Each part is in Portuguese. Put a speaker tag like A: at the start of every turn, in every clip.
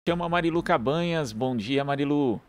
A: Chama Marilu Cabanhas. Bom dia, Marilu.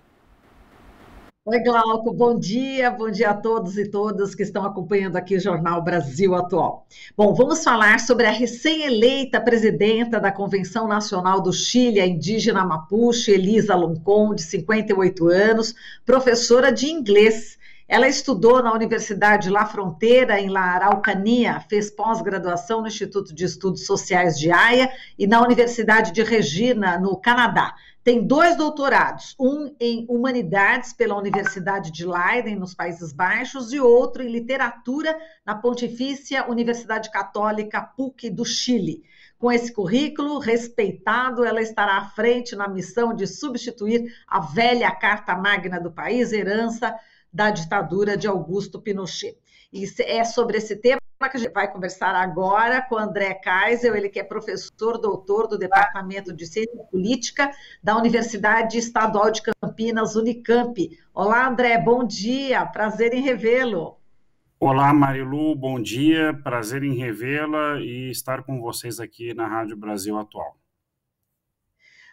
B: Oi, Glauco, bom dia a todos e todas que estão acompanhando aqui o Jornal Brasil Atual. Bom, vamos falar sobre a recém-eleita presidenta da Convenção Nacional do Chile, a indígena Mapuche, Elisa Loncon, de 58 anos, professora de inglês. Ela estudou na Universidade La Fronteira, em La Araucanía, fez pós-graduação no Instituto de Estudos Sociais de Haia e na Universidade de Regina, no Canadá. Tem dois doutorados, um em Humanidades pela Universidade de Leiden, nos Países Baixos, e outro em Literatura na Pontifícia Universidade Católica PUC do Chile. Com esse currículo respeitado, ela estará à frente na missão de substituir a velha Carta Magna do país, herança da ditadura de Augusto Pinochet. E é sobre esse tema que a gente vai conversar agora com André Kaisel, ele que é professor doutor do Departamento de Ciência Política da Universidade Estadual de Campinas, Unicamp. Olá, André, bom dia, prazer em revê-lo.
C: Olá, Marilu, bom dia, prazer em revê-la e estar com vocês aqui na Rádio Brasil Atual.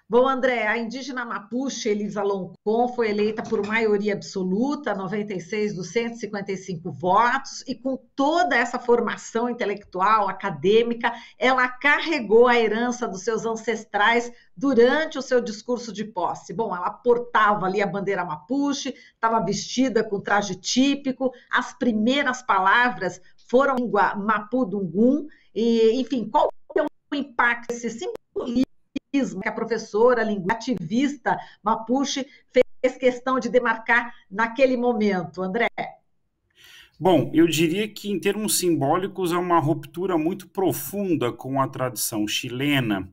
B: Bom, André, a indígena Mapuche, Elisa Loncon, foi eleita por maioria absoluta, 96 dos 155 votos, e com toda essa formação intelectual, acadêmica, ela carregou a herança dos seus ancestrais durante o seu discurso de posse. Bom, ela portava ali a bandeira Mapuche, estava vestida com traje típico, as primeiras palavras foram língua Mapudungun, e, enfim, qual é o impacto desse simbolismo que a professora, ativista Mapuche fez questão de demarcar naquele momento, André?
C: Bom, eu diria que em termos simbólicos é uma ruptura muito profunda com a tradição chilena,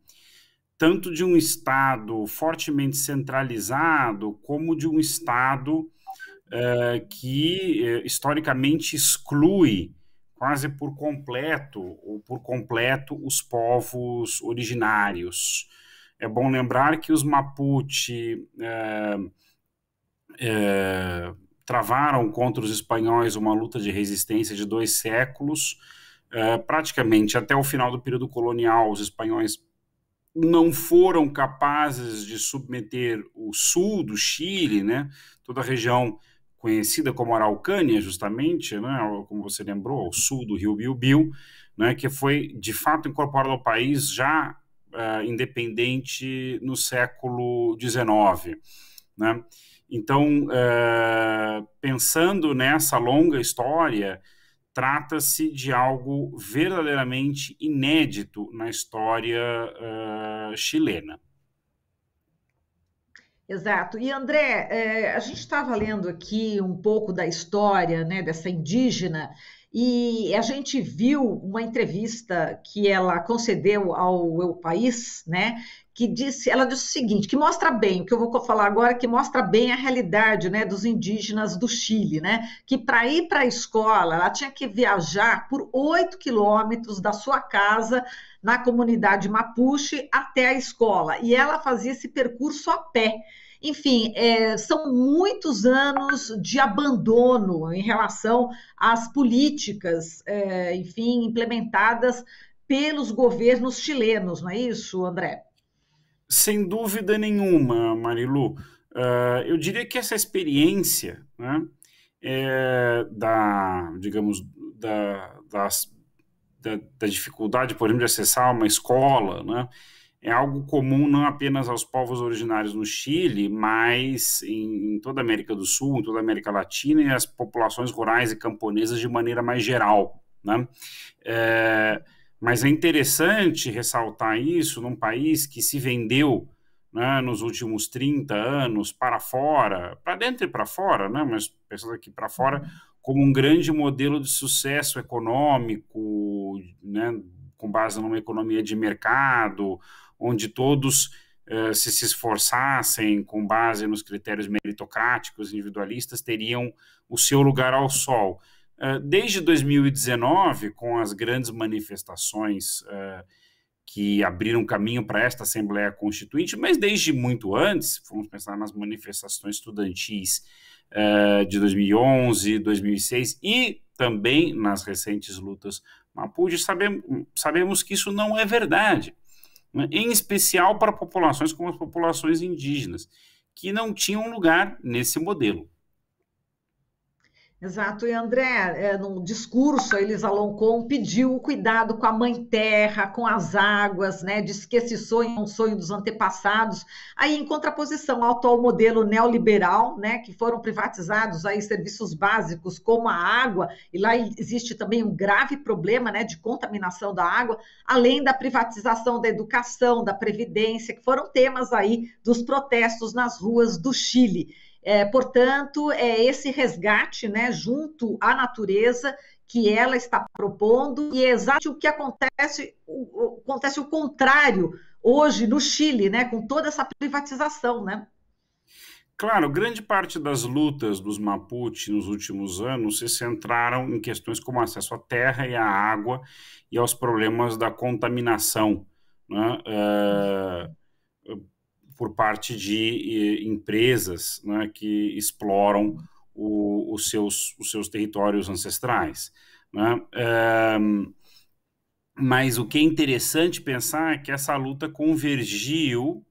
C: tanto de um Estado fortemente centralizado, como de um Estado que historicamente exclui quase por completo os povos originários. É bom lembrar que os Mapuche travaram contra os espanhóis uma luta de resistência de 2 séculos. Praticamente até o final do período colonial, os espanhóis não foram capazes de submeter o sul do Chile, né, toda a região conhecida como Araucânia, justamente, né, como você lembrou, ao sul do rio Biobío, né, que foi, de fato, incorporado ao país já independente no século XIX. Né? Então, pensando nessa longa história, trata-se de algo verdadeiramente inédito na história chilena.
B: Exato. E, André, a gente estava lendo aqui um pouco da história, né, dessa indígena, e a gente viu uma entrevista que ela concedeu ao El País, né, ela disse o seguinte, que mostra bem, o que eu vou falar agora, que mostra bem a realidade, né, dos indígenas do Chile, né, que para ir para a escola, ela tinha que viajar por 8 quilômetros da sua casa na comunidade Mapuche até a escola, e ela fazia esse percurso a pé. Enfim, são muitos anos de abandono em relação às políticas, enfim, implementadas pelos governos chilenos, não é isso, André?
C: Sem dúvida nenhuma, Marilu. Eu diria que essa experiência, né, digamos, da dificuldade, por exemplo, de acessar uma escola, né, é algo comum não apenas aos povos originários no Chile, mas em toda a América do Sul, em toda a América Latina e as populações rurais e camponesas de maneira mais geral. Né? Mas é interessante ressaltar isso num país que se vendeu, né, nos últimos 30 anos para fora, para dentro e para fora, né, mas pensando aqui para fora, como um grande modelo de sucesso econômico, né, com base numa economia de mercado, onde todos se esforçassem com base nos critérios meritocráticos, individualistas, teriam o seu lugar ao sol. Desde 2019, com as grandes manifestações que abriram caminho para esta Assembleia Constituinte, mas desde muito antes, vamos pensar nas manifestações estudantis de 2011, 2006 e também nas recentes lutas Mapuche, sabemos que isso não é verdade. né, em especial para populações como as populações indígenas, que não tinham lugar nesse modelo.
B: Exato, e André, no discurso, a Elisa Loncon pediu o cuidado com a mãe terra, com as águas, né? Diz que esse sonho é um sonho dos antepassados, aí em contraposição ao atual modelo neoliberal, né? Que foram privatizados aí serviços básicos como a água, e lá existe também um grave problema, né? De contaminação da água, além da privatização da educação, da previdência, que foram temas aí dos protestos nas ruas do Chile. Portanto, é esse resgate, né, junto à natureza que ela está propondo, e é exatamente o que acontece o contrário hoje no Chile, né, com toda essa privatização, né?
C: Claro, grande parte das lutas dos Mapuche nos últimos anos se centraram em questões como acesso à terra e à água e aos problemas da contaminação, né? Por parte de empresas, né, que exploram os seus territórios ancestrais, né? Mas o que é interessante pensar é que essa luta convergiu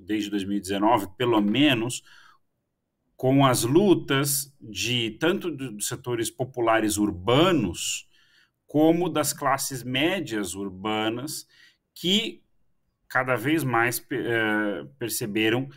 C: desde 2019, pelo menos, com as lutas de tanto dos setores populares urbanos como das classes médias urbanas, que cada vez mais perceberam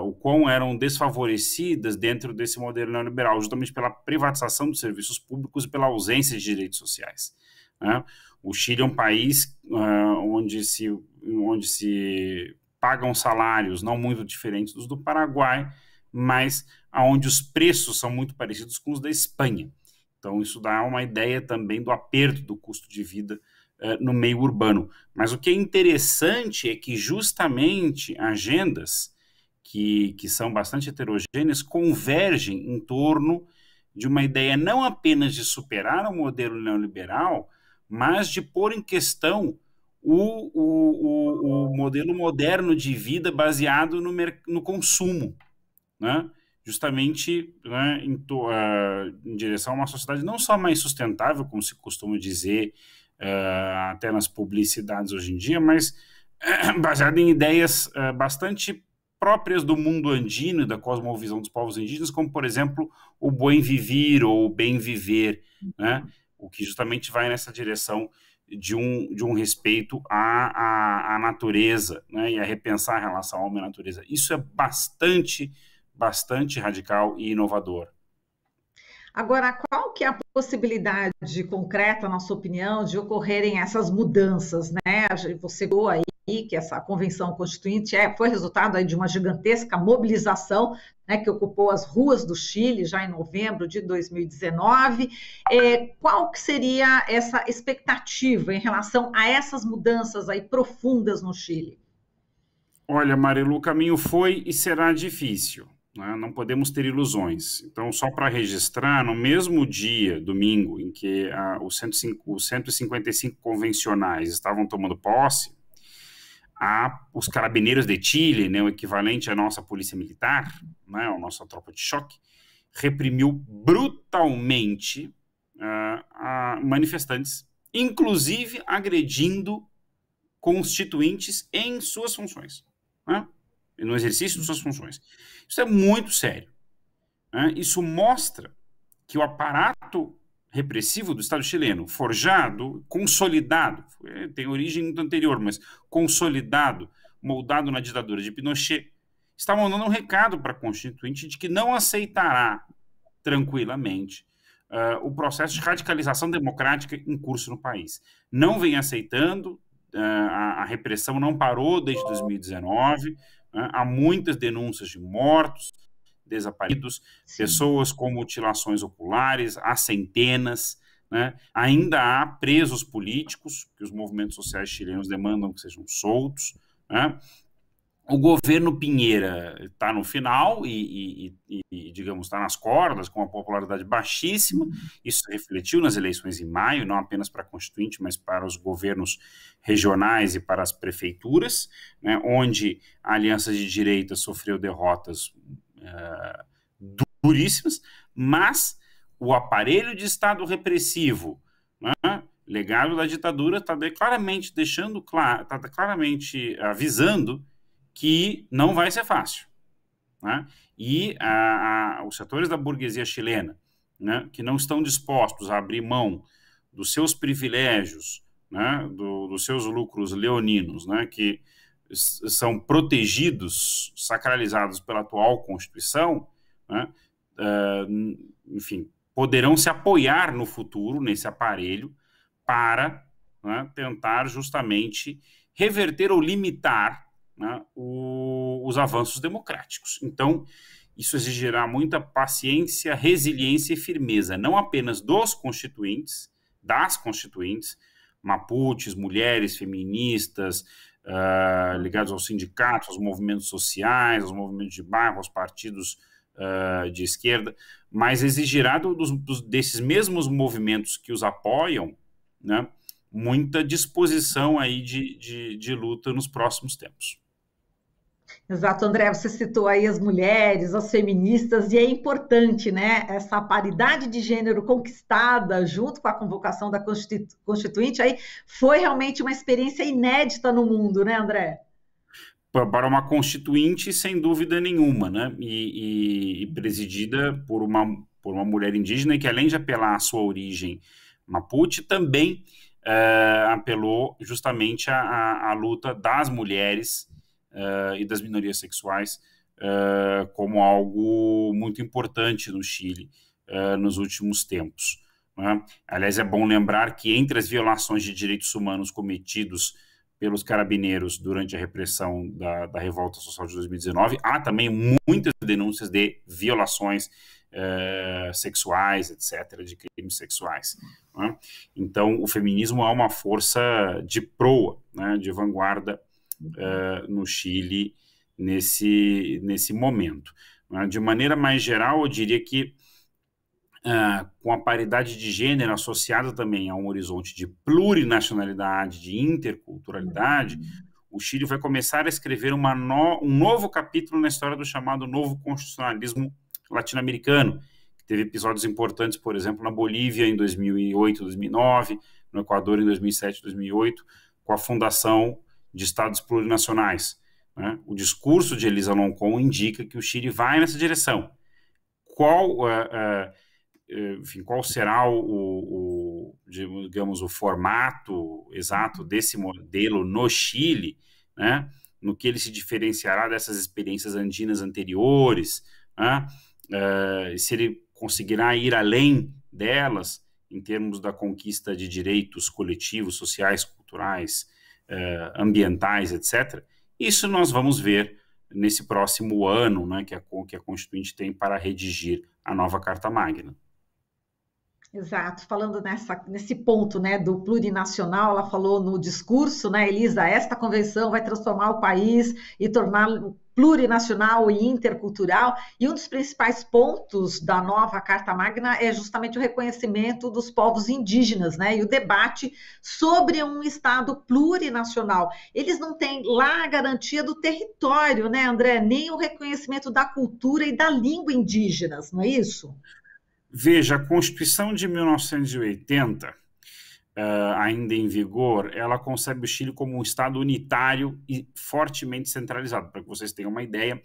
C: o quão eram desfavorecidas dentro desse modelo neoliberal, justamente pela privatização dos serviços públicos e pela ausência de direitos sociais, né? O Chile é um país onde se pagam salários não muito diferentes dos do Paraguai, mas onde os preços são muito parecidos com os da Espanha. Então, isso dá uma ideia também do aperto do custo de vida no meio urbano. Mas o que é interessante é que justamente agendas que são bastante heterogêneas convergem em torno de uma ideia não apenas de superar o modelo neoliberal, mas de pôr em questão o modelo moderno de vida baseado no consumo, né? Justamente, né, em direção a uma sociedade não só mais sustentável, como se costuma dizer até nas publicidades hoje em dia, mas baseada em ideias bastante próprias do mundo andino e da cosmovisão dos povos indígenas, como, por exemplo, o bem viver ou o bem viver, né? O que justamente vai nessa direção de um respeito à natureza, né? E a repensar a relação ao homem e à natureza. Isso é bastante radical e inovador.
B: Agora, qual que é a possibilidade concreta, na sua opinião, de ocorrerem essas mudanças, né? Você falou aí que essa convenção constituinte foi resultado aí de uma gigantesca mobilização, né, que ocupou as ruas do Chile já em novembro de 2019. Qual que seria essa expectativa em relação a essas mudanças aí profundas no Chile?
C: Olha, Marilu, o caminho foi e será difícil, né? Não podemos ter ilusões. Então, só para registrar, no mesmo dia, domingo, em que os 155 convencionais estavam tomando posse, os carabineiros de Chile, né, o equivalente à nossa polícia militar, né, a nossa tropa de choque, reprimiu brutalmente manifestantes, inclusive agredindo constituintes em suas funções, né, no exercício de suas funções. Isso é muito sério, né? Isso mostra que o aparato repressivo do Estado chileno, forjado, consolidado, tem origem muito anterior, mas consolidado, moldado na ditadura de Pinochet, está mandando um recado para a Constituinte de que não aceitará tranquilamente o processo de radicalização democrática em curso no país. Não vem aceitando, a repressão não parou desde 2019, há muitas denúncias de mortos, desaparecidos, sim, pessoas com mutilações oculares, há centenas, né? Ainda há presos políticos, que os movimentos sociais chilenos demandam que sejam soltos, né? O governo Piñera está no final e digamos, está nas cordas, com uma popularidade baixíssima. Isso refletiu nas eleições em maio, não apenas para a Constituinte, mas para os governos regionais e para as prefeituras, né, onde a Aliança de Direita sofreu derrotas duríssimas, mas o aparelho de Estado repressivo, né, legado da ditadura está claramente deixando claro, está claramente avisando que não vai ser fácil, né? E os setores da burguesia chilena, né, que não estão dispostos a abrir mão dos seus privilégios, né, dos seus lucros leoninos, né, que são protegidos, sacralizados pela atual Constituição, né, enfim, poderão se apoiar no futuro nesse aparelho para, né, tentar justamente reverter ou limitar, né, os avanços democráticos. Então, isso exigirá muita paciência, resiliência e firmeza, não apenas dos constituintes, das constituintes, mapuches, mulheres, feministas, ligados aos sindicatos, aos movimentos sociais, aos movimentos de bairro, aos partidos de esquerda, mas exigirá desses mesmos movimentos que os apoiam, né, muita disposição aí de luta nos próximos tempos.
B: Exato, André, você citou aí as mulheres, as feministas, e é importante, né, essa paridade de gênero conquistada junto com a convocação da Constituinte, aí foi realmente uma experiência inédita no mundo, né, André?
C: Para uma Constituinte, sem dúvida nenhuma, né, e presidida por uma mulher indígena que, além de apelar à sua origem mapuche, também apelou justamente à luta das mulheres e das minorias sexuais como algo muito importante no Chile nos últimos tempos, né? Aliás, é bom lembrar que entre as violações de direitos humanos cometidos pelos carabineiros durante a repressão da Revolta Social de 2019, há também muitas denúncias de violações sexuais, etc., de crimes sexuais, né? Então, o feminismo é uma força de proa, né, de vanguarda no Chile nesse momento. De maneira mais geral, eu diria que com a paridade de gênero associada também a um horizonte de plurinacionalidade, de interculturalidade, o Chile vai começar a escrever um novo capítulo na história do chamado novo constitucionalismo latino-americano, que teve episódios importantes, por exemplo, na Bolívia em 2008, 2009, no Equador em 2007, 2008, com a fundação de estados plurinacionais, né? O discurso de Elisa Loncón indica que o Chile vai nessa direção. Qual será digamos, o formato exato desse modelo no Chile, né? No que ele se diferenciará dessas experiências andinas anteriores, né? Se ele conseguirá ir além delas em termos da conquista de direitos coletivos, sociais, culturais, ambientais, etc. Isso nós vamos ver nesse próximo ano, né, que a Constituinte tem para redigir a nova Carta Magna.
B: Exato, falando nesse ponto, né, do plurinacional, ela falou no discurso, né, Elisa, esta convenção vai transformar o país e torná-lo plurinacional e intercultural, e um dos principais pontos da nova Carta Magna é justamente o reconhecimento dos povos indígenas, né, e o debate sobre um Estado plurinacional. Eles não têm lá a garantia do território, né, André, nem o reconhecimento da cultura e da língua indígenas, não é isso?
C: Veja, a Constituição de 1980, ainda em vigor, ela concebe o Chile como um Estado unitário e fortemente centralizado. Para que vocês tenham uma ideia,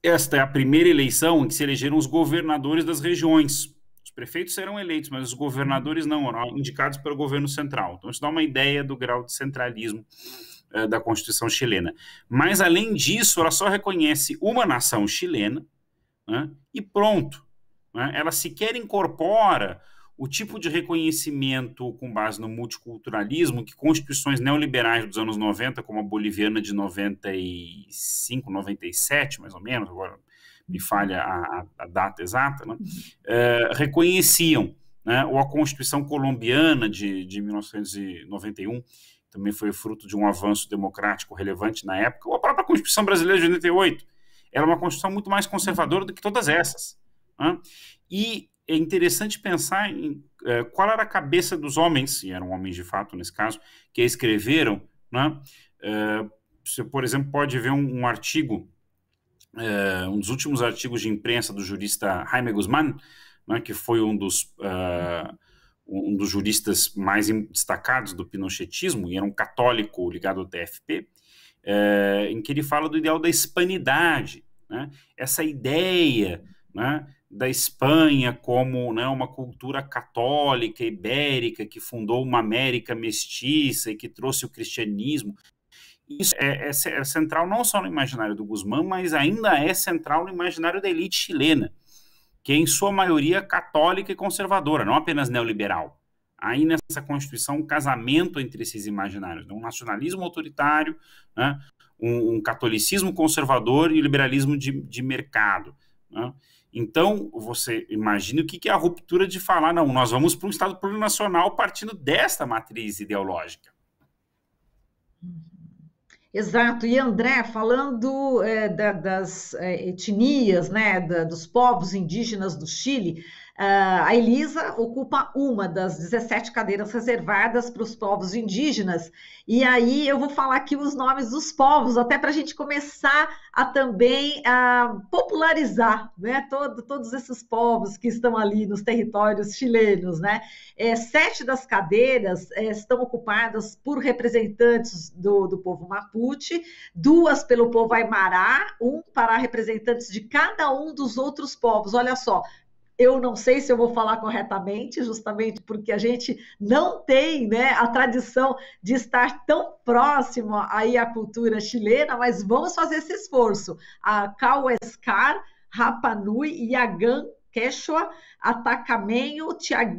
C: esta é a primeira eleição em que se elegeram os governadores das regiões. Os prefeitos serão eleitos, mas os governadores não, eram indicados pelo governo central. Então, isso dá uma ideia do grau de centralismo da Constituição chilena. Mas, além disso, ela só reconhece uma nação chilena, né, e pronto. Ela sequer incorpora o tipo de reconhecimento com base no multiculturalismo que constituições neoliberais dos anos 90, como a boliviana de 95, 97, mais ou menos, agora me falha a data exata, né, reconheciam, né, ou a Constituição colombiana de 1991, também foi fruto de um avanço democrático relevante na época, ou a própria Constituição brasileira de 88, era uma Constituição muito mais conservadora do que todas essas. E é interessante pensar em qual era a cabeça dos homens, e eram homens de fato nesse caso, que a escreveram, né? Você, por exemplo, pode ver um artigo, um dos últimos artigos de imprensa do jurista Jaime Guzmán, né, que foi um um dos juristas mais destacados do pinochetismo, e era um católico ligado ao TFP, em que ele fala do ideal da hispanidade, né? Essa ideia, né, da Espanha como, né, uma cultura católica, ibérica, que fundou uma América mestiça e que trouxe o cristianismo. Isso é central não só no imaginário do Guzmán, mas ainda é central no imaginário da elite chilena, que é em sua maioria católica e conservadora, não apenas neoliberal. Aí nessa Constituição um casamento entre esses imaginários, um nacionalismo autoritário, né, um catolicismo conservador e liberalismo de mercado, né? Então, você imagina o que é a ruptura de falar, não, nós vamos para um Estado plurinacional partindo desta matriz ideológica.
B: Exato. E André, falando das etnias, né, dos povos indígenas do Chile, a Elisa ocupa uma das 17 cadeiras reservadas para os povos indígenas. E aí eu vou falar aqui os nomes dos povos, até para a gente começar a também popularizar, né, todos esses povos que estão ali nos territórios chilenos, né? 7 das cadeiras estão ocupadas por representantes do povo Mapuche, 2 pelo povo Aimará, 1 para representantes de cada um dos outros povos. Olha só, eu não sei se eu vou falar corretamente, justamente porque a gente não tem, né, a tradição de estar tão próximo aí à cultura chilena, mas vamos fazer esse esforço. A Cauescar, Rapa Nui, Yagan, Quechua, Atacamenho,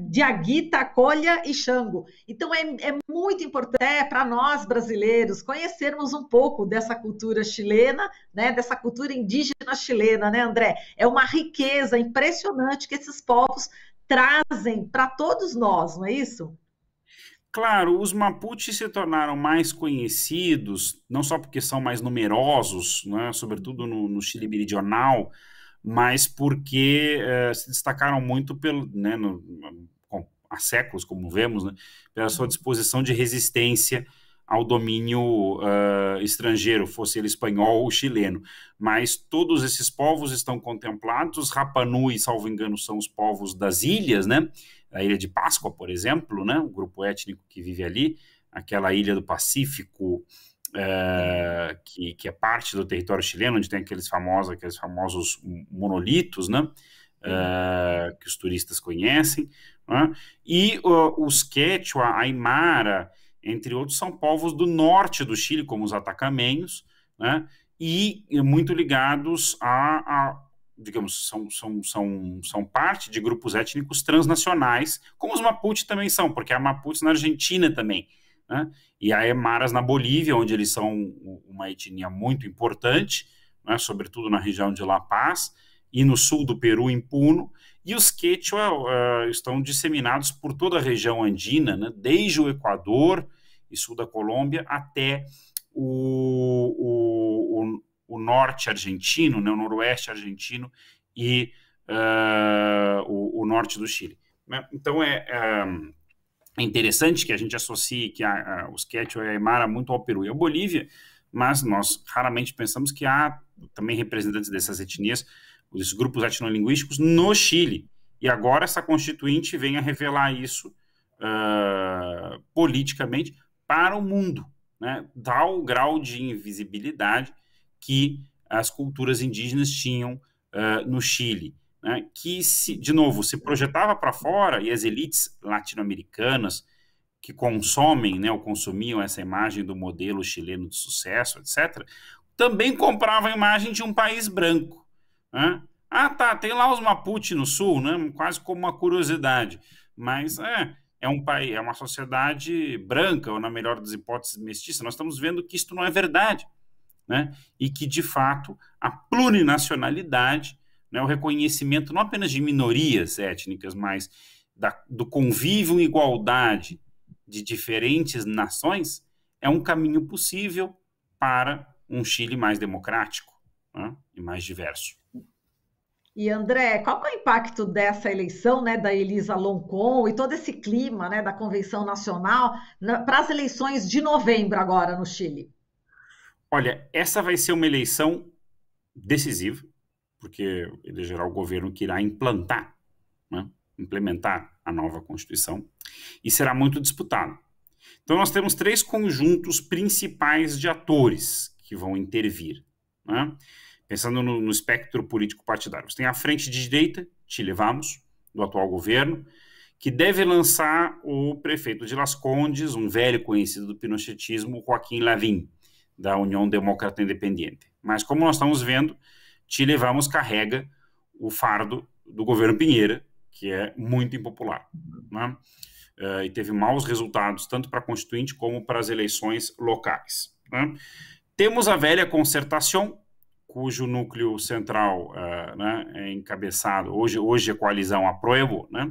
B: Diaguita, Colha e Xango. Então é muito importante para nós brasileiros conhecermos um pouco dessa cultura chilena, né, dessa cultura indígena chilena, né, André? É uma riqueza impressionante que esses povos trazem para todos nós, não é isso?
C: Claro, os Mapuches se tornaram mais conhecidos, não só porque são mais numerosos, né, sobretudo no Chile meridional, mas porque se destacaram muito né, há séculos, como vemos, né, pela sua disposição de resistência ao domínio estrangeiro, fosse ele espanhol ou chileno. Mas todos esses povos estão contemplados. Os Rapa Nui, salvo engano, são os povos das ilhas, né? A Ilha de Páscoa, por exemplo, né? O grupo étnico que vive ali, aquela ilha do Pacífico, que é parte do território chileno, onde tem aqueles famosos monolitos, né? Que os turistas conhecem, né? E os Quechua, Aymara, entre outros, são povos do norte do Chile, como os atacamenhos, né? E muito ligados digamos, são parte de grupos étnicos transnacionais, como os Mapuche também são, porque há Mapuche na Argentina também, né? E há Aymaras na Bolívia, onde eles são uma etnia muito importante, né? Sobretudo na região de La Paz, e no sul do Peru, em Puno, e os Quechua estão disseminados por toda a região andina, né? Desde o Equador e sul da Colômbia até o norte argentino, né? O noroeste argentino e o norte do Chile, né? Então é interessante que a gente associe que os Quechua e a Aymara muito ao Peru e à Bolívia, mas nós raramente pensamos que há também representantes dessas etnias, desses grupos etnolinguísticos no Chile. E agora essa constituinte vem a revelar isso politicamente para o mundo, né? Dá o grau de invisibilidade que as culturas indígenas tinham no Chile, né? Que, de novo, se projetava para fora, e as elites latino-americanas que consomem, né, ou consumiam essa imagem do modelo chileno de sucesso, etc., também compravam a imagem de um país branco, né? Tá, tem lá os Mapuche no sul, né? Quase como uma curiosidade, mas é um país, é uma sociedade branca, ou na melhor das hipóteses, mestiça. Nós estamos vendo que isto não é verdade, né? E que, de fato, a plurinacionalidade, né, o reconhecimento não apenas de minorias étnicas, mas do convívio em igualdade de diferentes nações, é um caminho possível para um Chile mais democrático, né, e mais diverso.
B: E André, qual é o impacto dessa eleição, né, da Elisa Loncon e todo esse clima, né, da Convenção Nacional para as eleições de novembro agora no Chile?
C: Olha, essa vai ser uma eleição decisiva, porque elegerá o governo que irá implantar, né, implementar a nova Constituição, e será muito disputado. Então, nós temos 3 conjuntos principais de atores que vão intervir, né? Pensando no espectro político partidário. Você tem a frente de direita, Chile Vamos, do atual governo, que deve lançar o prefeito de Las Condes, um velho conhecido do pinochetismo, Joaquim Lavín, da União Democrata Independiente. Mas, como nós estamos vendo, Chile Vamos carrega o fardo do governo Piñera, que é muito impopular, né? E teve maus resultados, tanto para a Constituinte como para as eleições locais, né? Temos a velha Concertação, cujo núcleo central, né, é encabeçado, hoje a coalizão Apruebo, né,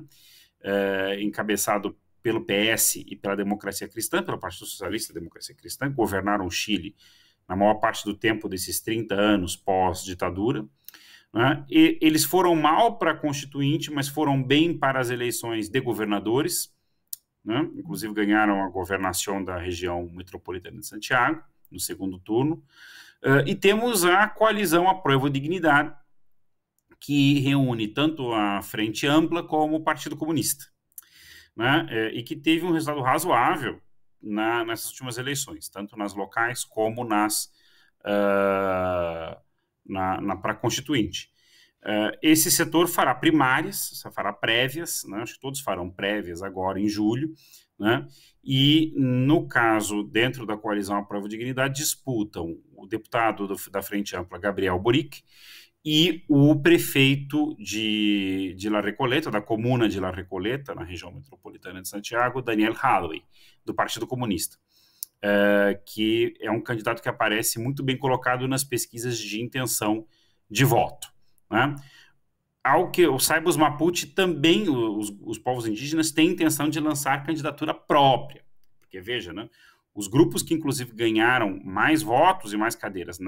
C: encabeçado pelo PS e pela Democracia Cristã, pelo Partido Socialista e Democracia Cristã, governaram o Chile na maior parte do tempo desses 30 anos pós-ditadura, né? E eles foram mal para a Constituinte, mas foram bem para as eleições de governadores, né? Inclusive ganharam a governação da região metropolitana de Santiago, no segundo turno. E temos a coalizão Apruebo Dignidade, que reúne tanto a Frente Ampla como o Partido Comunista, né? E que teve um resultado razoável nessas últimas eleições, tanto nas locais como para a Constituinte. Esse setor fará primárias, fará prévias, né? Acho que todos farão prévias agora em julho, né? E, no caso, dentro da coalizão Apruebo Dignidade, disputam o deputado da Frente Ampla, Gabriel Boric, e o prefeito de La Recoleta, da comuna de La Recoleta, na região metropolitana de Santiago, Daniel Jadwe, do Partido Comunista, que é um candidato que aparece muito bem colocado nas pesquisas de intenção de voto, né? Ao que eu saiba, os Mapuche também, os povos indígenas, têm intenção de lançar candidatura própria. Porque, veja, né, os grupos que, inclusive, ganharam mais votos e mais cadeiras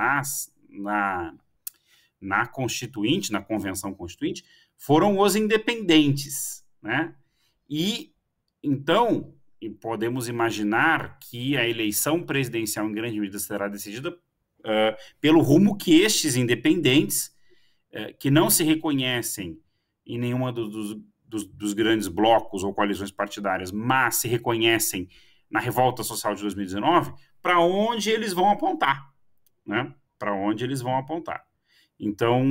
C: na Constituinte, na Convenção Constituinte, foram os independentes, né? E, então, podemos imaginar que a eleição presidencial, em grande medida, será decidida pelo rumo que estes independentes, que não se reconhecem em nenhuma dos grandes blocos ou coalizões partidárias, mas se reconhecem na revolta social de 2019, para onde eles vão apontar, né? Para onde eles vão apontar. Então,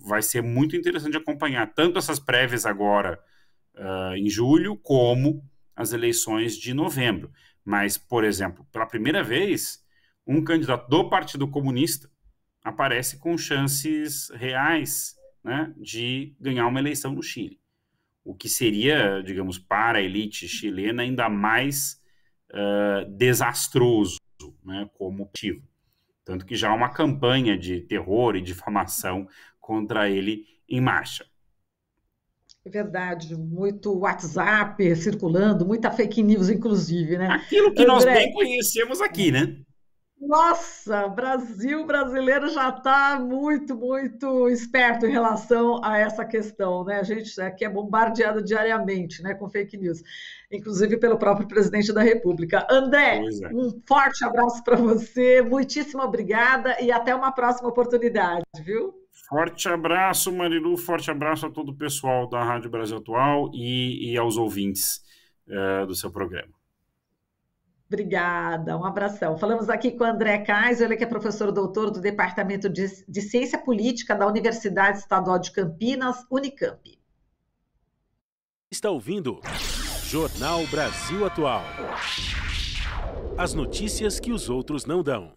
C: vai ser muito interessante acompanhar tanto essas prévias agora em julho, como as eleições de novembro. Mas, por exemplo, pela primeira vez, um candidato do Partido Comunista aparece com chances reais, né, de ganhar uma eleição no Chile. O que seria, digamos, para a elite chilena ainda mais desastroso, né, como motivo. Tanto que já há uma campanha de terror e difamação contra ele em marcha.
B: É verdade, muito WhatsApp circulando, muita fake news, inclusive, né?
C: Aquilo que nós bem conhecemos aqui, né?
B: Nossa, brasileiro já está muito, muito esperto em relação a essa questão, né? A gente aqui é bombardeado diariamente, né, com fake news, inclusive pelo próprio presidente da República. André, um forte abraço para você, muitíssimo obrigada e até uma próxima oportunidade, viu?
C: Forte abraço, Marilu, forte abraço a todo o pessoal da Rádio Brasil Atual e aos ouvintes do seu programa.
B: Obrigada, um abração. Falamos aqui com o André Kaiser, ele que é professor doutor do Departamento de Ciência Política da Universidade Estadual de Campinas, Unicamp.
D: Está ouvindo Jornal Brasil Atual. As notícias que os outros não dão.